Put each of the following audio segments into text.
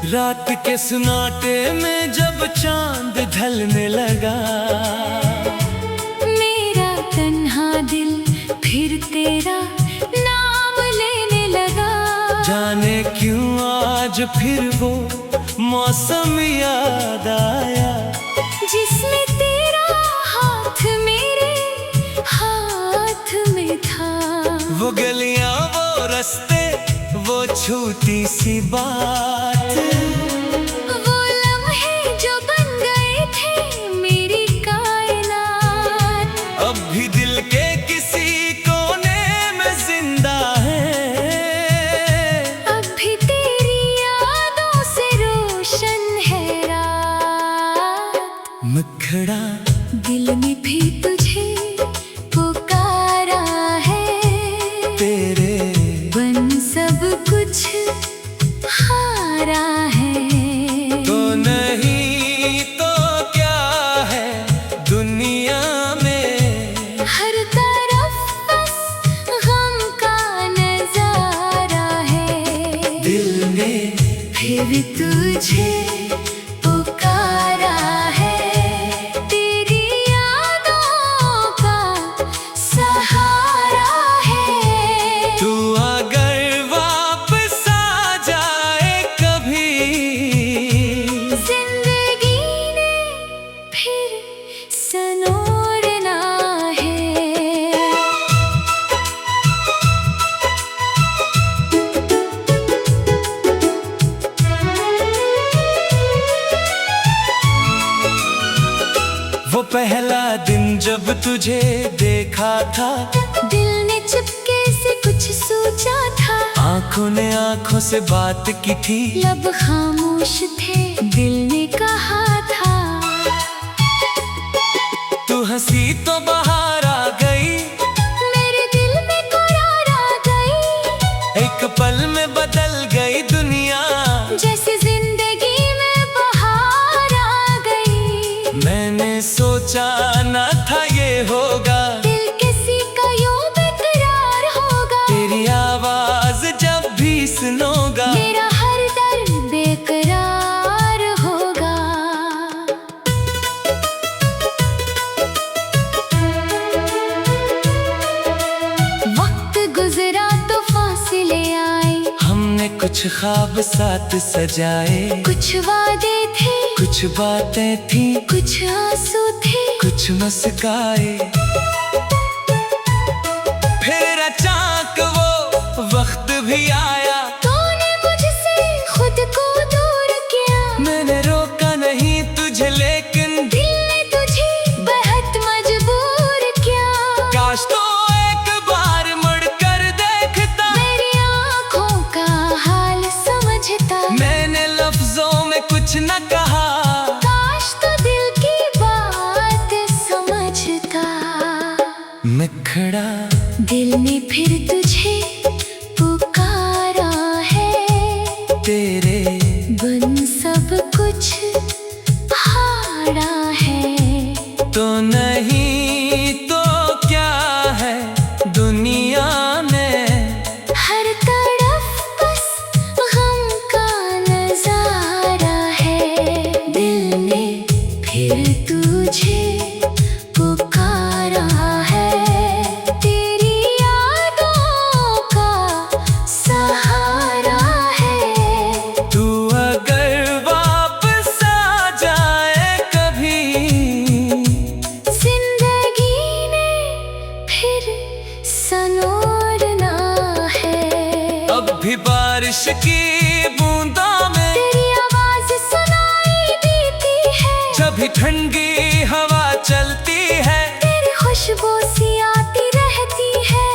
रात के सन्नाटे में जब चांद ढलने लगा, मेरा तन्हा दिल फिर तेरा नाम लेने लगा। जाने क्यों आज फिर वो मौसम याद आया, जिसमें तेरा हाथ मेरे हाथ में था। वो गलियां, वो रास्ते, वो छोटी सी बात, वो लम्हे जो बन गए थे मेरी कायनात। अब भी दिल के किसी कोने में जिंदा है। अब भी तेरी यादों से रोशन है रात। मुखड़ा दिल में भी तुझे पुकारा है, तेरे बन सब कुछ हारा है। तो नहीं तो क्या है दुनिया में, हर तरफ बस गम का नजारा है। दिल ने फिर तुझे पुकारा है, तेरी यादों का सहारा है। तू अगर वापस आ जाए कभी, जिंदगी ने फिर सनोरना है। वो पहला दिन जब तुझे देखा था, दिल ने चुपके से कुछ सोचा था। आंखों ने आंखों से बात की थी, लब खामोश थे, दिल ने कहा था। तू हंसी तो बाहर आ गई, मेरे दिल में करार आ गई। एक पल में बदल गई दुनिया, जैसे जिंदगी में बहार आ गई। मैंने सोचा न था ये होगा, दिल किसी का यूं बेकरार होगा। तेरी आवाज जब भी सुनूंगा, मेरा हर दर्द बेकरार होगा। वक्त गुजरा तो फासले आए, हमने कुछ ख्वाब साथ सजाए। कुछ वादे थे, कुछ बातें थी, कुछ आंसू थे, कुछ मुस्काए। फिर अचानक वो वक्त भी आया, तूने मुझसे खुद को दूर किया। मैंने रोका नहीं तुझे लेकिन दिल ने तुझे बेहद मजबूर किया। काश तो एक बार मुड़कर देखता, मेरी आँखों का हाल समझता। मैंने लफ्जों में कुछ न कहा, काश तो दिल की बात समझता। मुखड़ा दिल ने फिर तुझे पुकारा है, तेरे बन सब कुछ हारा है। तो नहीं तो क्या है दुनिया में, हर तरफ बस गम का नजारा है। दिल ने फिर तुझे पुकारा है, तेरी यादों का सहारा है। तू अगर वापस आ जाए कभी, जिंदगी ने फिर सनोरना है। अब भी बारिश की बूंदों में तेरी आवाज सुनाई देती है, जब भी ठंडी हवा चलती है। तेरी खुशबू सी आती रहती है।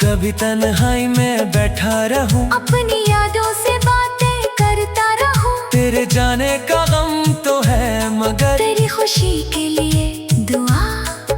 कभी तन्हाई में बैठा रहूं, अपनी यादों से बातें करता रहूं। तेरे जाने का गम तो है मगर तेरी खुशी के लिए दुआ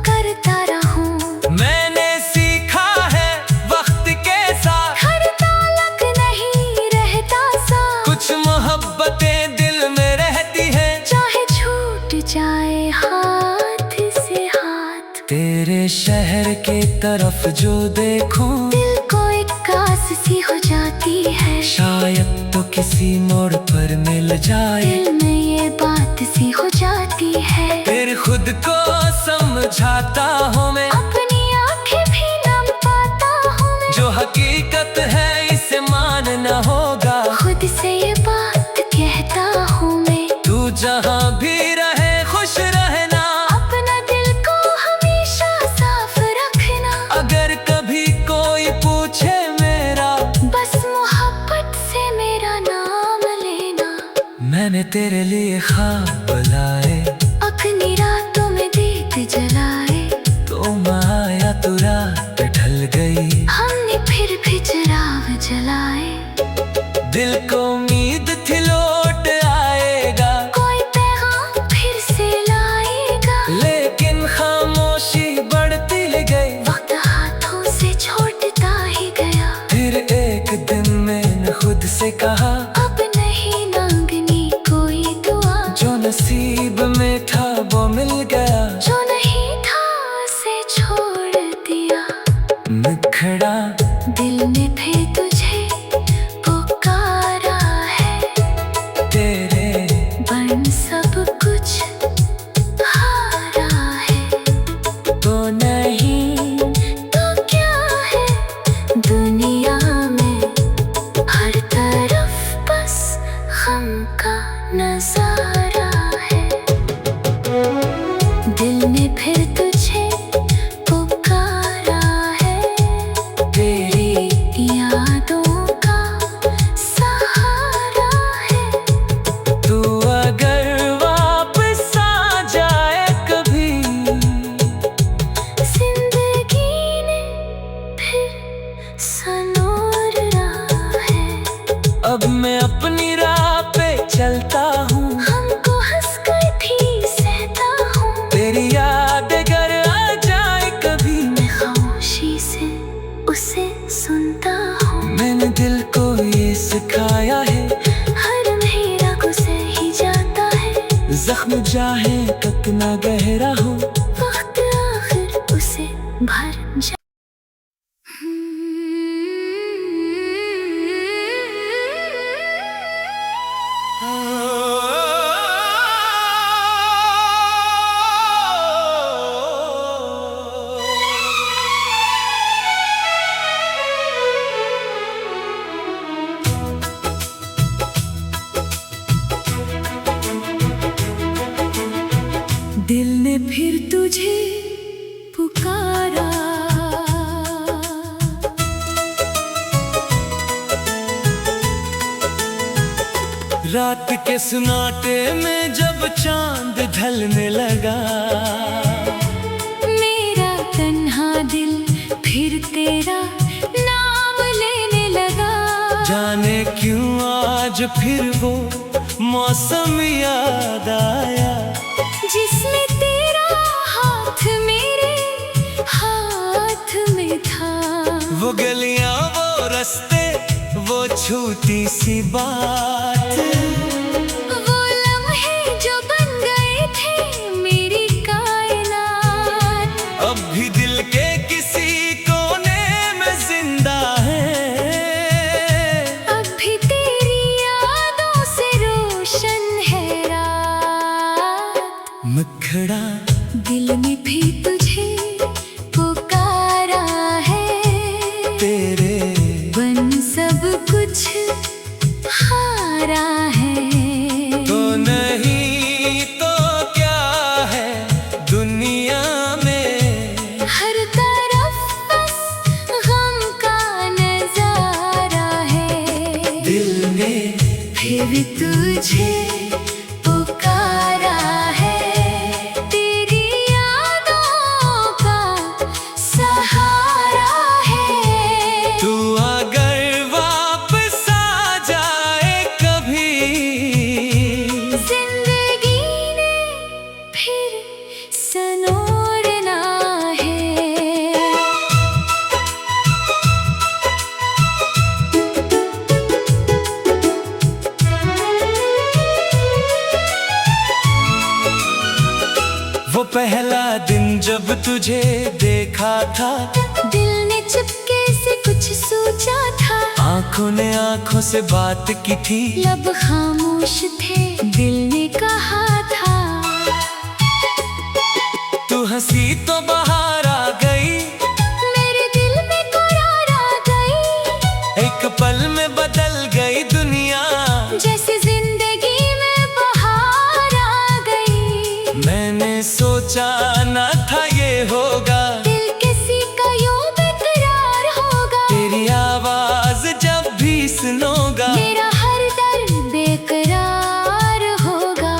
करता रहूं। मैंने सीखा है वक्त के साथ, हर ताल्लुक नहीं रहता साथ। कुछ मोहब्बतें दिल में रहती है, चाहे छूट जाए हाथ से हाथ। तेरे शहर के तरफ जो देखूं, दिल को एक कास पास सी हो जाती है। शायद तो किसी मोड़ पर मिल जाए, दिल में ये बात सी हो जाती है। फिर खुद को समझाता हूँ मैं, अपनी आंखें भी नम पाता हूँ मैं। जो हकीकत है इसे मानना होगा, खुद से ये बात कहता हूँ मैं। तू जहाँ भी रहे खुश रहना, अपना दिल को हमेशा साफ रखना। अगर कभी कोई पूछे मेरा, बस मोहब्बत से मेरा नाम लेना। मैंने तेरे लिए ख्वाब लाए, अपनी रातों में दीप जलाए। तुम आया तो रात ढल गई, हमने फिर भी चिराग जलाए। दिल को उम्मीद थी लौट आएगा, कोई पैगाम फिर से लाएगा। लेकिन खामोशी बढ़ती गई, वक्त हाथों से छोड़ता ही गया। फिर एक दिन मैंने खुद से कहा, अब नहीं मांगनी कोई दुआ। जो नसीब में था वो मिल गया, जो नहीं था उसे छोड़ दिया। मुखड़ा दिल ने फिर तुझे पुकारा है। तेरे बन सब कुछ हारा है। तो नहीं तो क्या है दुनिया में, हर तरफ बस गम का नजारा है। दिल ने फिर तुझे पुकारा है। तेरी यादों का सहारा है। तू अगर वापस आ जाए कभी, जिंदगी ने फिर संवारा है। अब मैं अपनी राह पे चलता हूँ, हमको हंसकर भी सहता हूँ। तेरी याद अगर आ जाए कभी, मैं खामोशी से उसे सुनता हूँ। मैंने दिल को ये सिखाया है, हर मेरा गुस्से ही जाता है। जख्म चाहे कितना गहरा हो, वक्त आखिर उसे भर जा। दिल ने फिर तुझे पुकारा। रात के सुनाटे में जब चांद ढलने लगा, मेरा तन्हा दिल फिर तेरा नाम लेने लगा। जाने क्यों आज फिर वो मौसम याद आया, जिसमें तेरा हाथ मेरे हाथ में था। वो गलियां वो रास्ते वो छूटी सी बात, वो लम्हे जो बन गए थे मेरी कायनात। अब भी दिल के किसी कोने में जिंदा है, अब भी तेरी यादों से रोशन है रात। मुखड़ा दिल ने भी तुझे पुकारा है। तेरे बन सब कुछ हारा है। तो नहीं तो क्या है दुनिया में, हर तरफ बस गम का नजारा है। दिल ने फिर तुझे पुकारा है। तेरी यादों का सहारा है। तू अगर वापस आ जाए कभी, जिंदगी ने फिर संवारना है। वो पहला दिन जब तुझे देखा था, दिल ने चुपके से कुछ सोचा था। आंखों ने आंखों से बात की थी, लब खामोश थे, दिल ने कहा था। तू हंसी तो बाहर आ गई, मेरे दिल में करार आ गई। एक पल में बदल गई दुनिया, जैसे जिंदगी में बहार आ गई। मैंने सोचा न था ये होगा, दिल किसी का यूं बेकरार होगा। तेरी आवाज जब भी सुनूंगा, मेरा हर दर्द बेकरार होगा।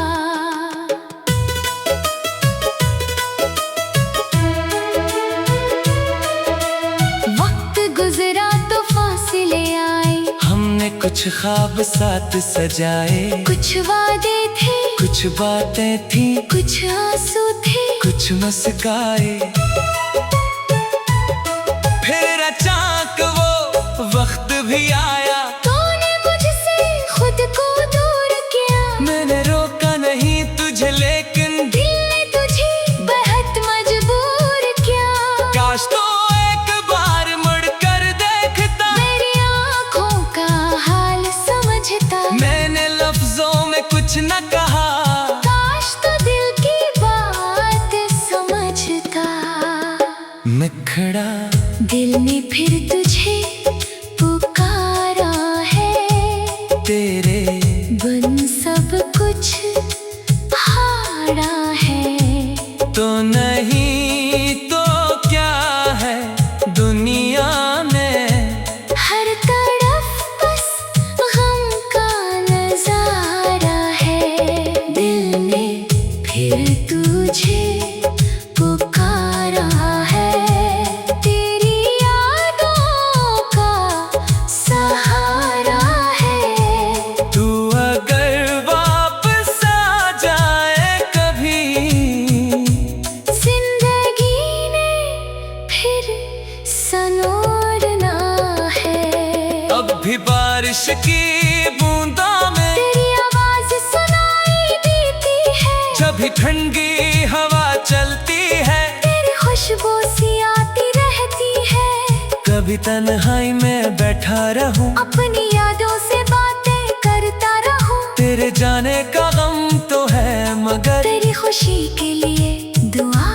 वक्त गुजरा तो फासले आए, हमने कुछ ख्वाब साथ सजाए। कुछ वादे थे, कुछ बातें थी, कुछ आंसू थे, कुछ मुस्काए। फिर अचानक वो वक्त भी आया, तूने मुझसे खुद को दूर किया। मैंने रोका नहीं तुझे, लेकिन दिल ने तुझे बेहद मजबूर किया। काश तो एक बार मुड़कर देखता, मेरी आँखों का हाल समझता। मैंने लफ्जों में कुछ न कहा, काश तो दिल की बात समझता। मैं खड़ा दिल ने फिर तुझे पुकारा है, तेरे बन सब कुछ हारा है। तो नहीं तो क्या है दुनिया में, हर तरफ बस गम का नजारा है। दिल ने फिर तुझे पुकारा है, तेरी यादों का सहारा है। तू अगर वापस आ जाए कभी, जिंदगी ने फिर संवारना है। अब भी बारिश की बूंदों में तेरी आवाज सुनाई देती है, जब भी ठंडी हवा चलती है। तेरी खुशबू सी आती रहती है। कभी तन्हाई में बैठा रहूं, अपनी यादों से बातें करता रहूं। तेरे जाने का गम तो है, मगर तेरी खुशी के लिए दुआ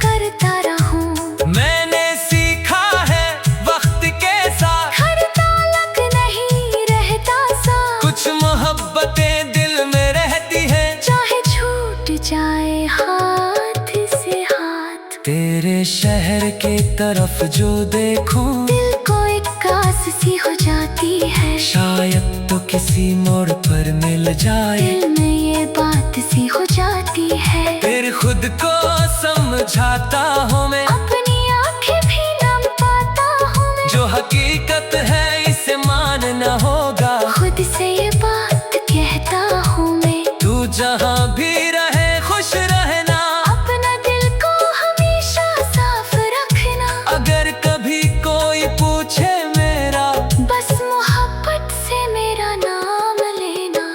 करता रहूं। मैंने सीखा है वक्त के साथ, हर ताल्लुक नहीं रहता सा। कुछ मोहब्बतें दिल में रहती है, चाहे छूट जाए हाथ से हाथ। तेरे शहर के तरफ जो देखूं, दिल को एक कास सी हो जाती है। शायद तो किसी मोड़ पर मिल जाए। दिल में ये बात सी हो जाती है, फिर खुद को समझाता हूँ मैं, अपनी आंखें भी नम पाता हूँ मैं। जो हकीकत है इसे मानना होगा। खुद से ये बात कहता हूँ मैं, तू जहाँ भी रहे खुश रहना, अपना दिल को हमेशा साफ रखना। अगर कभी कोई पूछे मेरा, बस मोहब्बत से मेरा नाम लेना।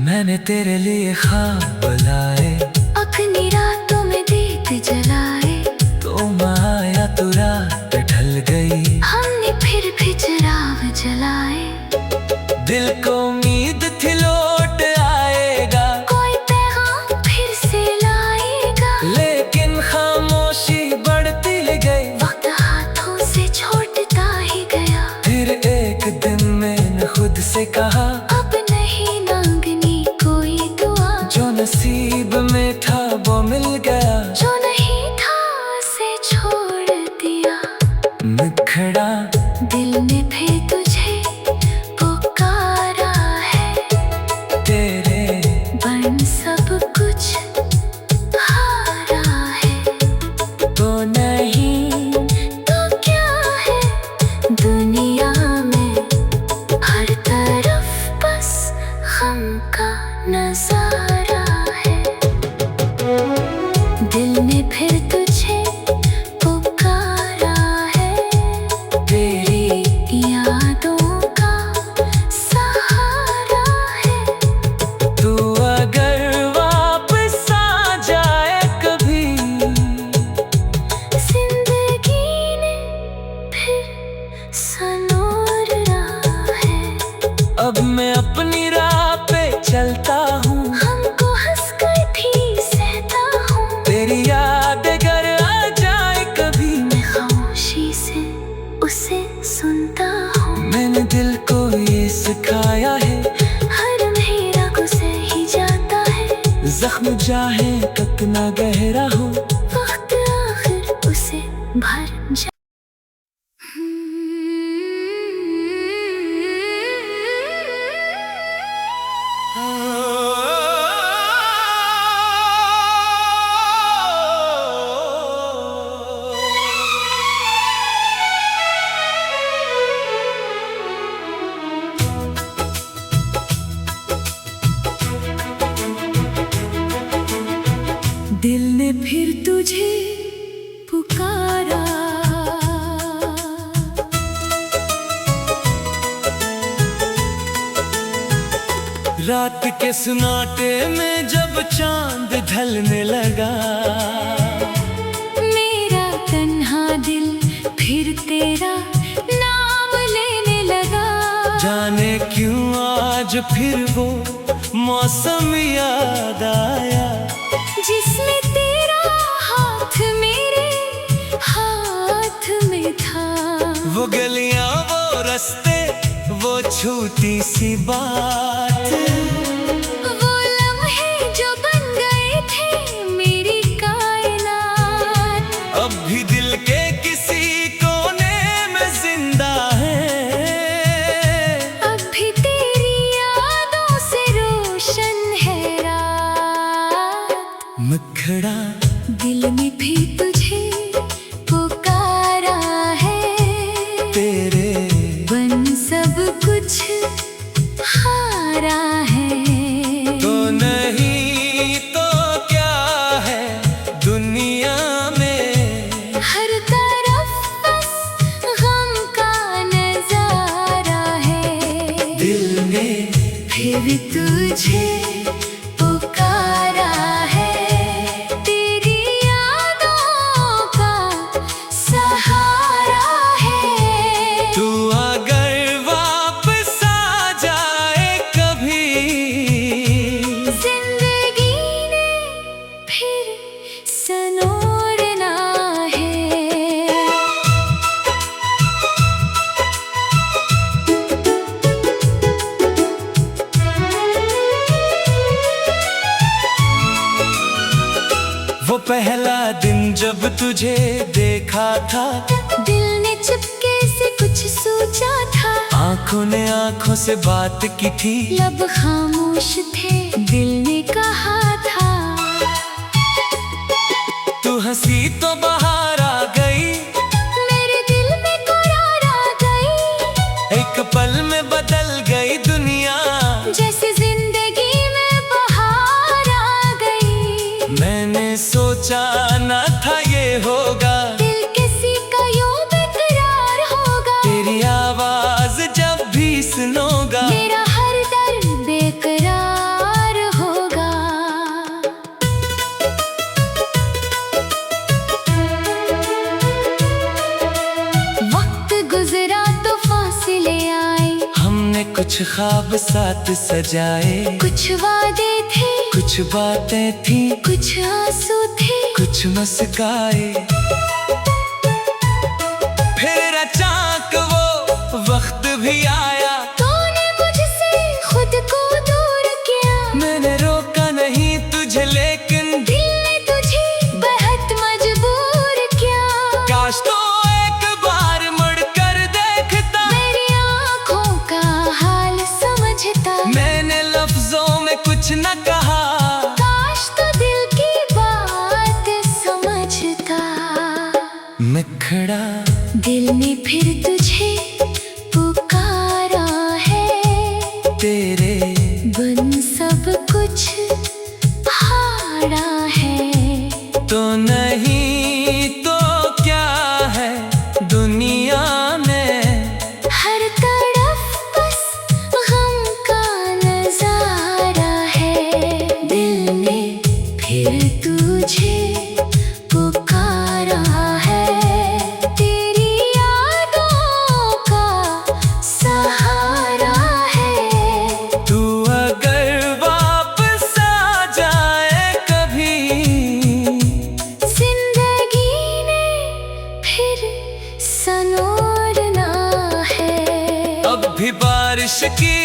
मैंने तेरे लिए ख्वाब लाए, अपनी रातों में दीप जलाए। तुम आया तो रात ढल गई, हमने फिर भी चिराग जलाए। दिल को उम्मीद थी लौट आएगा, कोई पैगाम फिर से लाएगा। लेकिन खामोशी बढ़ती गई। वक्त हाथों से छोड़ता ही गया। फिर एक दिन मैंने खुद से कहा, अब नहीं मांगनी कोई दुआ। जो नसीब में था वो मिल गया। जो नहीं था उसे छोड़ दिया। मैं खड़ा दिल ने फिर तुझे पुकारा है, तेरे बन सब कुछ हारा है। तो नहीं तो क्या है दुनिया में, हर तरफ बस गम का नजारा है। दिल ने फिर तुझे पुकारा है, तेरी यादों न जाए तक ना गहरा हो, वक्त आखिर उसे भर जा। दिल ने फिर तुझे पुकारा, रात के सुनाटे में जब चांद ढलने लगा, मेरा तन्हा दिल फिर तेरा नाम लेने लगा। जाने क्यों आज फिर वो मौसम याद आया, जिसमें तेरा हाथ मेरे हाथ में था। वो गलियां वो रास्ते वो छूटी सी बात, वो लम्हे जो बन गए थे मेरी कायनात। अब भी दिल के किसी कोने में जिंदा है, अब भी तेरी यादों से रोशन है रात। मुखड़ा दिल ने भी तुझे पुकारा है, तेरे बन सब कुछ हारा है। तो नहीं तो क्या है दुनिया में, हर तरफ बस गम का नजारा है। दिल ने फिर तुझे पुकारा है, तेरी यादों का सहारा है। तू अगर वापस आ जाए कभी, जिंदगी ने फिर सनोरना है। वो पहला दिन जब तुझे देखा था, दिल ने चुपके से कुछ सोचा था। आंखों ने आंखों से बात की थी, लब खामोश थे दिल ने कहा था। तू हंसी तो बाहर आ गई, मेरे दिल में करार आ गई। एक पल में बदल गई दुनिया, जैसे जिंदगी में बहार आ गई। मैंने सोचा न था ये होगा, दिल किसी का यूं बेकरार होगा। तेरी आवाज जब भी सुनूंगा, मेरा हर दर्द बेकरार होगा। वक्त गुजरा तो फासले आए, हमने कुछ ख्वाब साथ सजाए। कुछ वादे थे, कुछ बातें थी, कुछ आंसू थे, कुछ मुस्काए। फिर अचानक वो वक्त भी आया, तूने मुझसे खुद को दूर किया। मैंने रोका नहीं तुझे लेकिन दिल ने तुझे बहुत मजबूर किया। काश तो एक बार मुड़कर देखता, मेरी आँखों का हाल समझता। मैंने लफ्जों में कुछ न कहा, काश तो दिल की बात समझता। मुखड़ा दिल ने फिर तुझे पुकारा है, तेरे बन सब कुछ हारा है। तो नहीं तो क्या है दुनिया में, हर तरफ बस गम का नजारा है। दिल ने फिर तुझे पुकारा है, तेरी यादों का सहारा है। तू अगर वापस आ जाए कभी, जिंदगी ने फिर सनोरना है। अब भी बारिश की